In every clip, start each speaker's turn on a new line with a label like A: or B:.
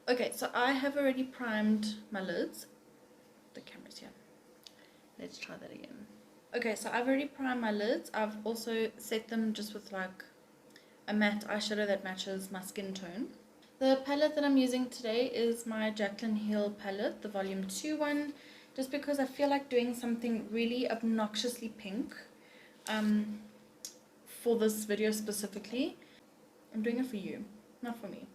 A: Okay, so I have already primed my lids. The camera's here. Let's try that again. Okay, so I've already primed my lids. I've also set them just with like a matte eyeshadow that matches my skin tone. The palette that I'm using today is my Jaclyn Hill palette, the volume 2 one, just because I feel like doing something really obnoxiously pink for this video specifically. I'm doing it for you, not for me.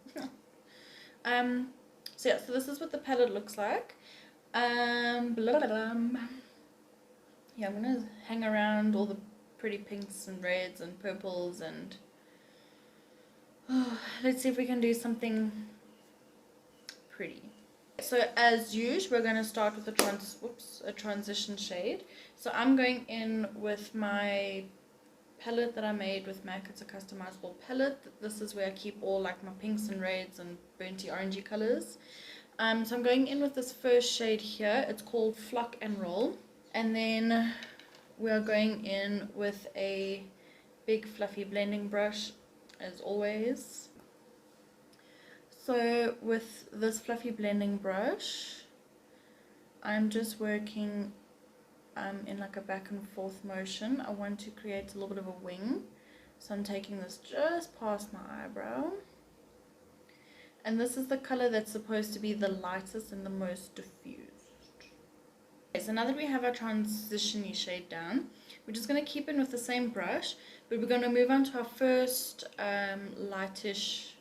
A: So yeah, so this is what the palette looks like. Blah, blah, blah. Yeah, I'm gonna hang around all the pretty pinks and reds and purples and let's see if we can do something pretty. So as usual, we're going to start with a transition shade. So I'm going in with my palette that I made with MAC. It's a customizable palette. This is where I keep all like my pinks and reds and burnty orangey colors. So I'm going in with this first shade here. It's called Flock and Roll. And then we are going in with a big fluffy blending brush as always. So with this fluffy blending brush, I'm just working in like a back and forth motion. I want to create a little bit of a wing. So I'm taking this just past my eyebrow. And this is the color that's supposed to be the lightest and the most diffused. Okay, so now that we have our transition-y shade down, we're just going to keep in with the same brush, but we're going to move on to our first lightish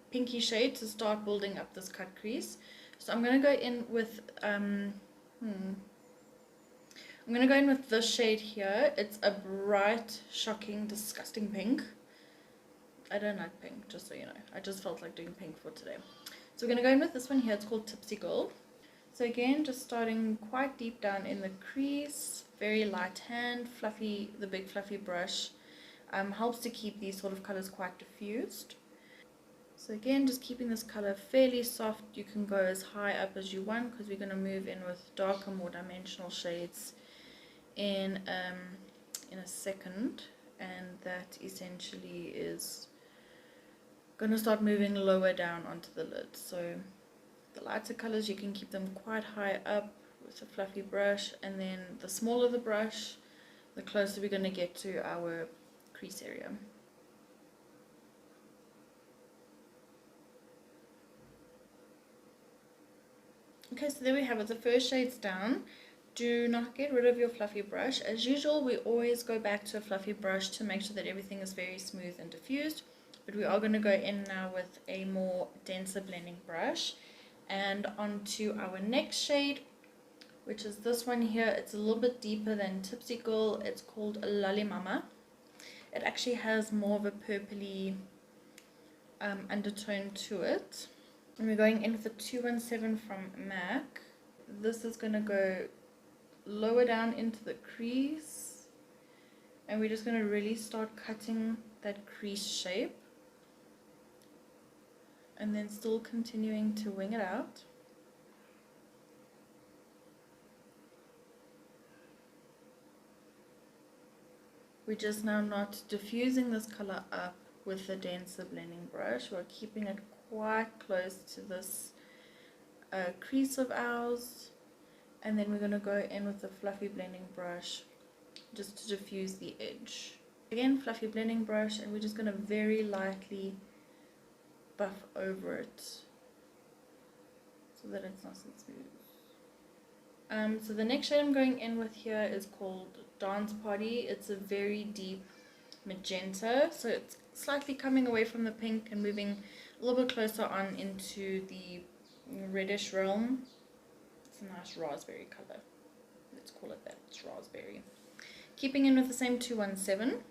A: pinky shade to start building up this cut crease. So I'm going to go in with I'm going to go in with this shade here. It's a bright, shocking, disgusting pink. I don't like pink, just so you know. I just felt like doing pink for today. So we're going to go in with this one here. It's called Tipsy Gold. So again, just starting quite deep down in the crease, very light hand, fluffy, the big fluffy brush helps to keep these sort of colors quite diffused. So again, just keeping this color fairly soft. You can go as high up as you want because we're going to move in with darker, more dimensional shades in a second, and that essentially is going to start moving lower down onto the lid. So the lighter colors, you can keep them quite high up with a fluffy brush, and then the smaller the brush, the closer we're going to get to our crease area. Okay, so there we have it, the first shade's down. Do not get rid of your fluffy brush. As usual, we always go back to a fluffy brush to make sure that everything is very smooth and diffused. But we are going to go in now with a more denser blending brush. And onto our next shade, which is this one here. It's a little bit deeper than Tipsy Gold. It's called Lolli Mama. It actually has more of a purpley undertone to it. And we're going in with a 217 from MAC. This is going to go lower down into the crease. And we're just going to really start cutting that crease shape. And then still continuing to wing it out. We're just now not diffusing this color up with the denser blending brush. We're keeping it quite close to this crease of ours, and then we're going to go in with the fluffy blending brush just to diffuse the edge. Again, fluffy blending brush, and we're just going to very lightly buff over it so that it's nice and smooth. So the next shade I'm going in with here is called Dance Party. It's a very deep magenta, so it's slightly coming away from the pink and moving a little bit closer on into the reddish realm. It's a nice raspberry color. Let's call it that. It's raspberry. Keeping in with the same 217.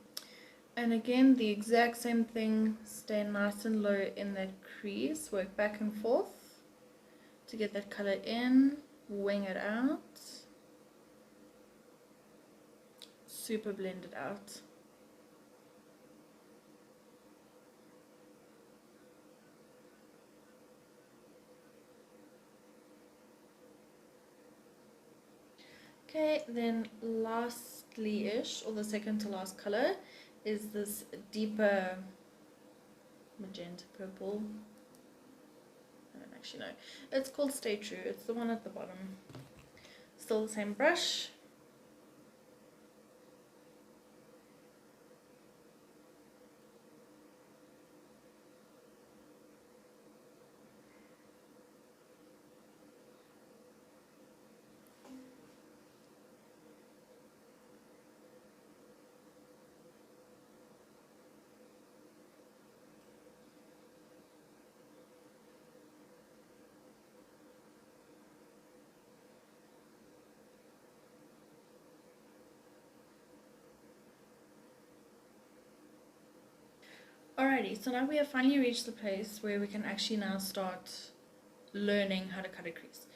A: And again, the exact same thing. Stay nice and low in that crease. Work back and forth to get that color in. Wing it out. Super blend it out. Okay, then lastly-ish, or the second to last color, is this deeper magenta purple. Actually, no. It's called Stay True. It's the one at the bottom. Still the same brush. Alrighty, so now we have finally reached the place where we can actually now start learning how to cut a crease.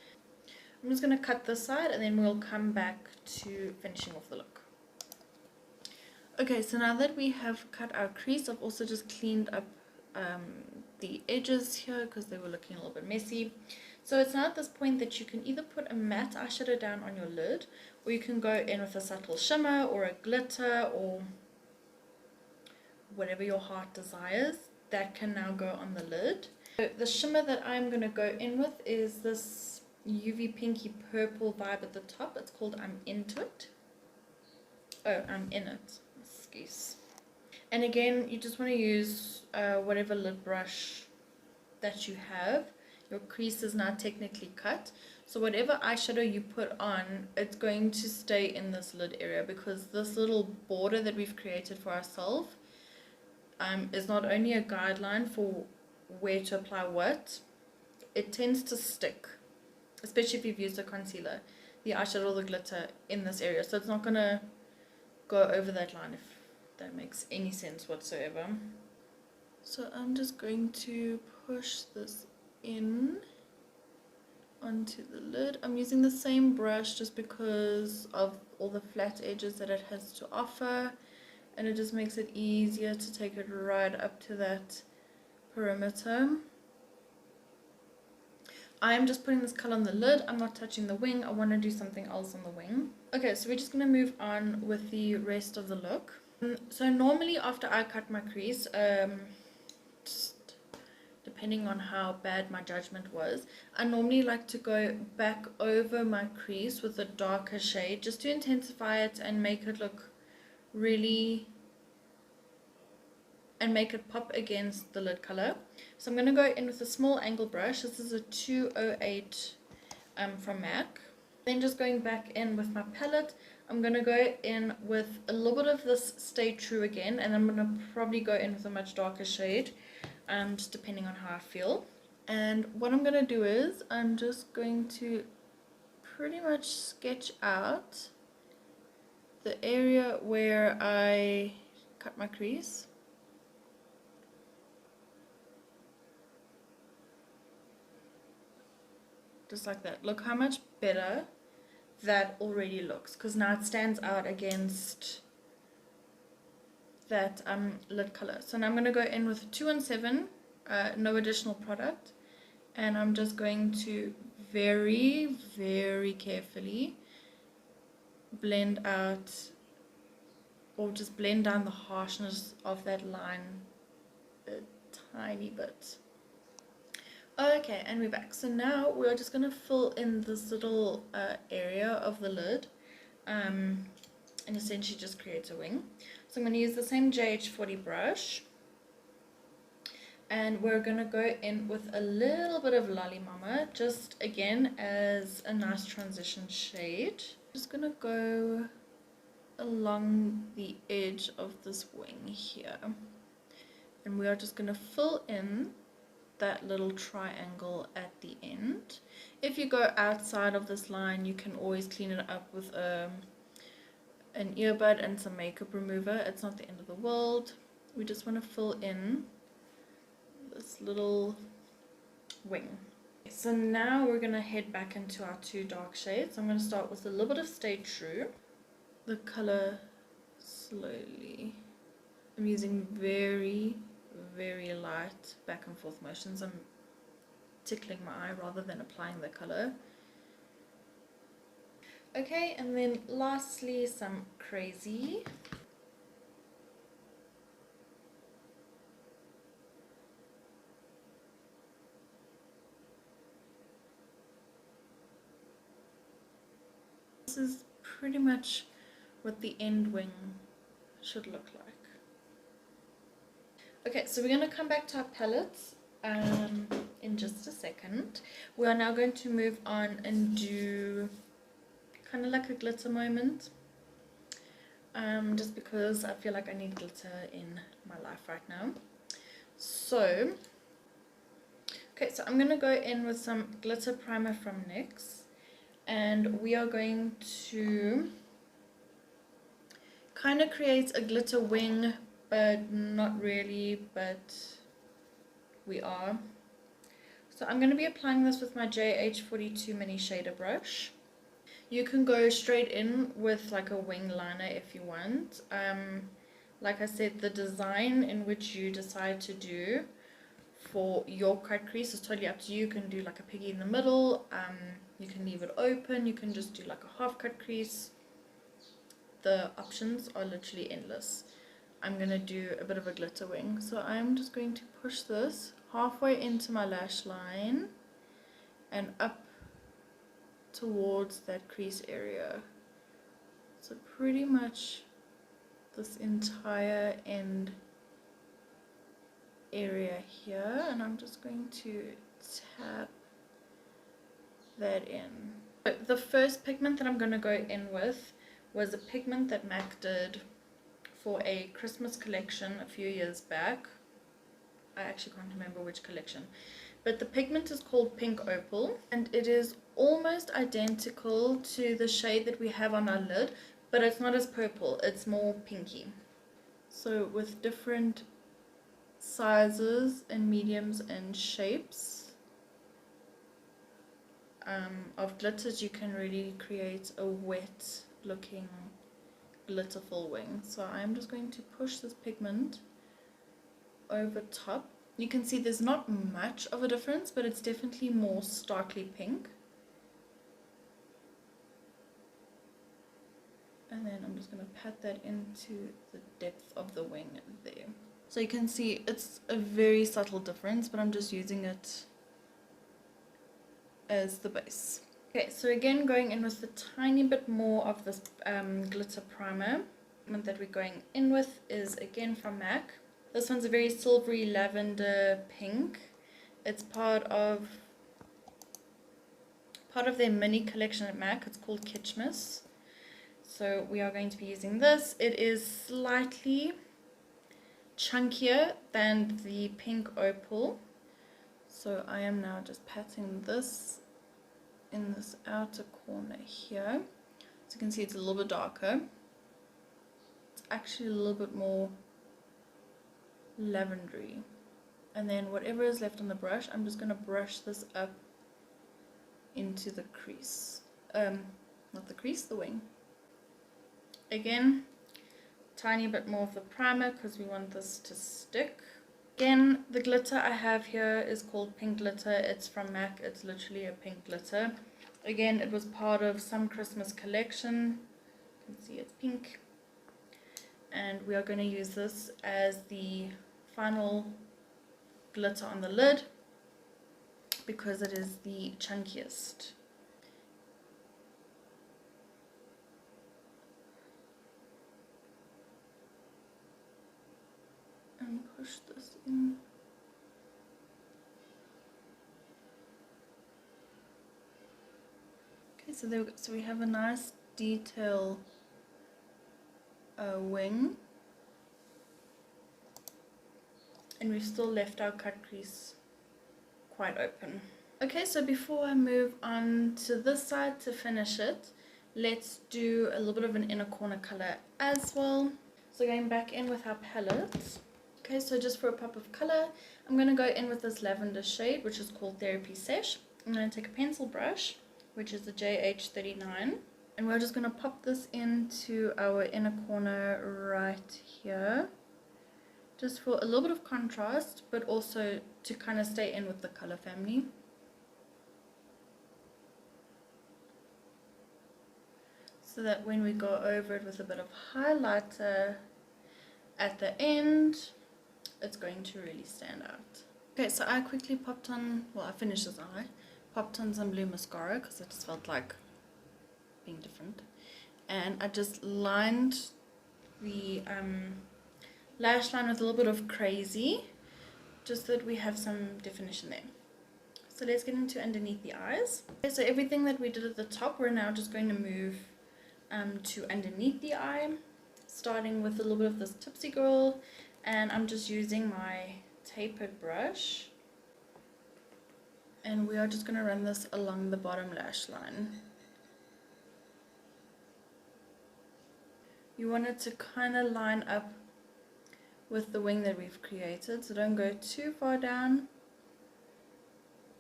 A: I'm just going to cut this side and then we'll come back to finishing off the look. Okay, so now that we have cut our crease, I've also just cleaned up the edges here because they were looking a little bit messy. So it's now at this point that you can either put a matte eyeshadow down on your lid, or you can go in with a subtle shimmer or a glitter or whatever your heart desires. That can now go on the lid. So the shimmer that I'm going to go in with is this UV pinky purple vibe at the top. It's called I'm Into It. Oh, I'm In It. Excuse. And again, you just want to use whatever lid brush that you have. Your crease is now technically cut. So whatever eyeshadow you put on, it's going to stay in this lid area, because this little border that we've created for ourselves is not only a guideline for where to apply what, it tends to stick, especially if you've used a concealer, the eyeshadow or the glitter in this area. So it's not going to go over that line, if that makes any sense whatsoever. So I'm just going to push this in onto the lid. I'm using the same brush just because of all the flat edges that it has to offer, and it just makes it easier to take it right up to that perimeter. I'm just putting this color on the lid. I'm not touching the wing. I want to do something else on the wing. Okay, so we're just going to move on with the rest of the look. So normally after I cut my crease, just depending on how bad my judgment was, I normally like to go back over my crease with a darker shade just to intensify it and make it look really, and make it pop against the lid color. So I'm going to go in with a small angle brush. This is a 208 from MAC. Then just going back in with my palette, I'm going to go in with a little bit of this Stay True again, and I'm going to probably go in with a much darker shade, just depending on how I feel. And what I'm going to do is I'm just going to pretty much sketch out the area where I cut my crease. Just like that. Look how much better that already looks, because now it stands out against that lid color. So now I'm going to go in with 217, no additional product, and I'm just going to very, very carefully blend out, or just blend down the harshness of that line a tiny bit. Okay, and we're back. So now we're just going to fill in this little area of the lid, and essentially just create a wing. So I'm going to use the same JH40 brush, and we're going to go in with a little bit of Lolli Mama, just again as a nice transition shade. Just going to go along the edge of this wing here, and we are just going to fill in that little triangle at the end. If you go outside of this line, you can always clean it up with an earbud and some makeup remover. It's not the end of the world. We just want to fill in this little wing. So now we're going to head back into our two dark shades. I'm going to start with a little bit of Stay True. The color slowly. I'm using very light back and forth motions. I'm tickling my eye rather than applying the color. Okay, and then lastly some Crazy. is pretty much what the end wing should look like. Okay, so we're going to come back to our palettes in just a second. We are now going to move on and do kind of like a glitter moment. Just because I feel like I need glitter in my life right now. So, okay, so I'm going to go in with some glitter primer from NYX. And we are going to kind of create a glitter wing, but not really, but we are. So I'm going to be applying this with my JH42 mini shader brush. You can go straight in with like a wing liner if you want. Like I said, the design in which you decide to do for your cut crease is totally up to you. You can do like a piggy in the middle, you can leave it open, you can just do like a half cut crease. The options are literally endless. I'm going to do a bit of a glitter wing. So I'm just going to push this halfway into my lash line and up towards that crease area. So pretty much this entire end area here, and I'm just going to tap that in. So the first pigment that I'm going to go in with was a pigment that MAC did for a Christmas collection a few years back. I actually can't remember which collection, but the pigment is called Pink Opal, and it is almost identical to the shade that we have on our lid, but it's not as purple, it's more pinky. So with different sizes and mediums and shapes of glitters, you can really create a wet looking glitterful wing. So I'm just going to push this pigment over top. You can see there's not much of a difference, but it's definitely more starkly pink. And then I'm just going to pat that into the depth of the wing there. So you can see it's a very subtle difference, but I'm just using it as the base. Okay, so again, going in with a tiny bit more of this glitter primer. The pigment that we're going in with is again from MAC. This one's a very silvery lavender pink. It's part of their mini collection at MAC. It's called Kitchmas. So we are going to be using this. It is slightly chunkier than the Pink Opal. So I am now just patting this in this outer corner here. So you can see it's a little bit darker. It's actually a little bit more lavendery. And then whatever is left on the brush, I'm just going to brush this up into the crease. Not the crease, the wing. Again, tiny bit more of the primer because we want this to stick. Again, the glitter I have here is called Pink Glitter. It's from MAC. It's literally a pink glitter. Again, it was part of some Christmas collection. You can see it's pink. And we are going to use this as the final glitter on the lid because it is the chunkiest. And push this in. Okay, so there we go. So we have a nice detail wing, and we've still left our cut crease quite open. Okay, so before I move on to this side to finish it, let's do a little bit of an inner corner color as well. So going back in with our palette. Okay, so just for a pop of color, I'm going to go in with this lavender shade, which is called Sesh. I'm going to take a pencil brush, which is the JH39, and we're just going to pop this into our inner corner right here, just for a little bit of contrast, but also to kind of stay in with the color family. So that when we go over it with a bit of highlighter at the end, it's going to really stand out. Okay, so I quickly popped on, well, I finished this eye, popped on some blue mascara because I just felt like being different. And I just lined the lash line with a little bit of Crazy, just so that we have some definition there. So let's get into underneath the eyes. Okay, so everything that we did at the top, we're now just going to move to underneath the eye, starting with a little bit of this Tipsy Gold, and I'm just using my tapered brush, and we are just going to run this along the bottom lash line. You want it to kind of line up with the wing that we've created, so don't go too far down,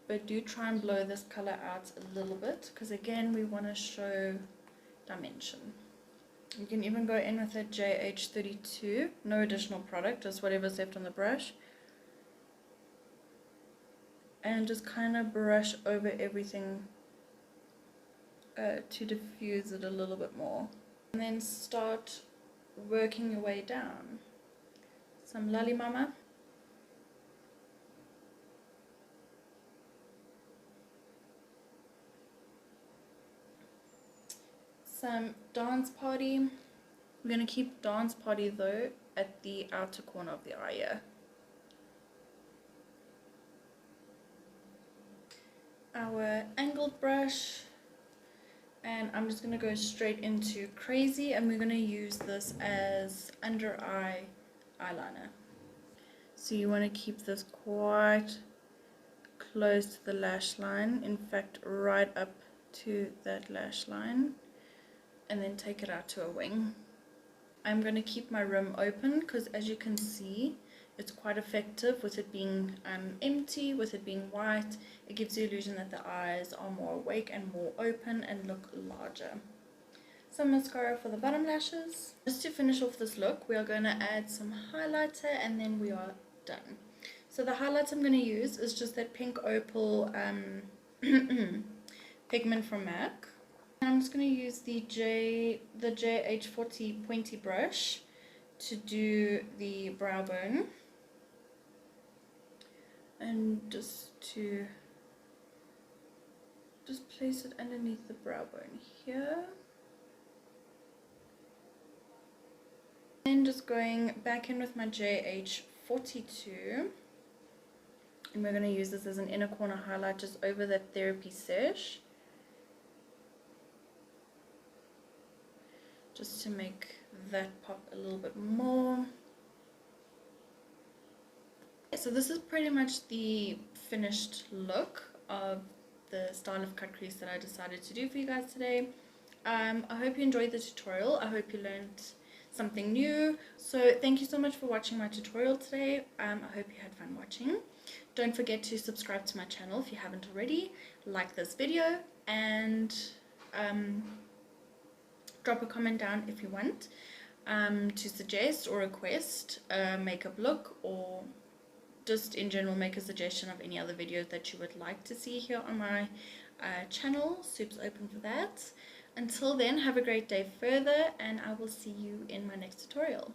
A: but do try and blow this color out a little bit, because again we want to show dimension. You can even go in with a JH32, no additional product, just whatever's left on the brush, and just kind of brush over everything to diffuse it a little bit more, and then start working your way down. Some Lolli Mama, some Dance Party. We're going to keep Dance Party though at the outer corner of the eye here. Our angled brush, and I'm just going to go straight into Crazy, and we're going to use this as under eye eyeliner. So you want to keep this quite close to the lash line, in fact right up to that lash line, and then take it out to a wing. I'm going to keep my rim open because, as you can see, it's quite effective with it being empty, with it being white. It gives the illusion that the eyes are more awake and more open and look larger. Some mascara for the bottom lashes. Just to finish off this look, we are going to add some highlighter, and then we are done. So the highlight I'm going to use is just that pink Opal pigment from MAC. And I'm just going to use the JH40 pointy brush to do the brow bone, and just place it underneath the brow bone here. Then just going back in with my JH42, and we're going to use this as an inner corner highlight just over that Therapy Sesh, just to make that pop a little bit more. So this is pretty much the finished look of the style of cut crease that I decided to do for you guys today. I hope you enjoyed the tutorial. I hope you learned something new. So thank you so much for watching my tutorial today. I hope you had fun watching. Don't forget to subscribe to my channel if you haven't already. Like this video, and drop a comment down if you want to suggest or request a makeup look, or just in general make a suggestion of any other videos that you would like to see here on my channel. Soup's open for that. Until then, have a great day further, and I will see you in my next tutorial.